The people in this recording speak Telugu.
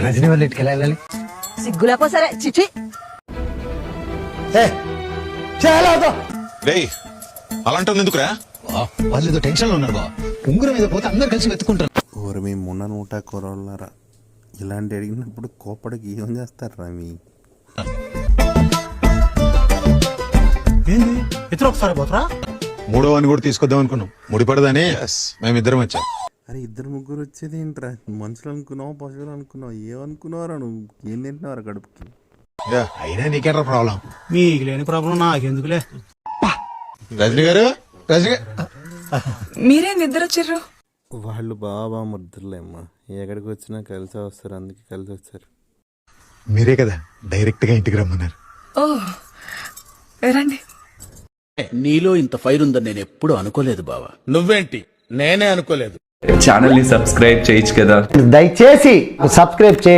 రజనీ వాళ్ళ ఇంటికి వెళ్ళాలి. సిగ్గులేపో సరే చిచి. అలాంటి ఎందుకురా? వాళ్ళు ఏదో టెన్షన్ లో ఉన్నారు బా. ఉంగురం మీద పోతే అందరు కలిసి వెతుకుంటారు. ఓరు మీ మొన్న నూట కూరలారా ఇలాంటి అడిగినప్పుడు కోపడికి ఏం చేస్తారా మీ ఏంది ఇతర ఒకసారి పోతారా? మూడో అని కూడా తీసుకొద్దాం అనుకున్నాం, ముడిపడదని మేమిద్దరం వచ్చాం. అరే ఇద్దరు ముగ్గురు వచ్చేది ఏంట్రా? మనుషులు అనుకున్నావు, పశువులు అనుకున్నావు, ఏమనుకున్నావురా నువ్వు? ఏం తింటున్నావురా కడుపుకి? అయినా నీకేంట్రా ప్రాబ్లం? మీకు లేని ప్రాబ్లం నాకెందుకులే. రజనీ గారు, రజనీ మీరేం నిద్ర వచ్చారు? వాళ్ళు బాబా ముద్దులేమ్మా, ఎక్కడికి వచ్చినా కలిసి వస్తారు, అందుకే కలిసి వచ్చారు. మీరే కదా డైరెక్ట్ గా ఇంటికి రమ్మన్నారు. ఓ రండి. నీలో ఇంత ఫైర్ ఉందని నేను ఎప్పుడు అనుకోలేదు బావా. నువ్వేంటి, నేనే అనుకోలేదు. ఛానల్ ని సబ్స్క్రైబ్ చేయొచ్చు కదా. దయచేసి సబ్స్క్రైబ్ చేయండి.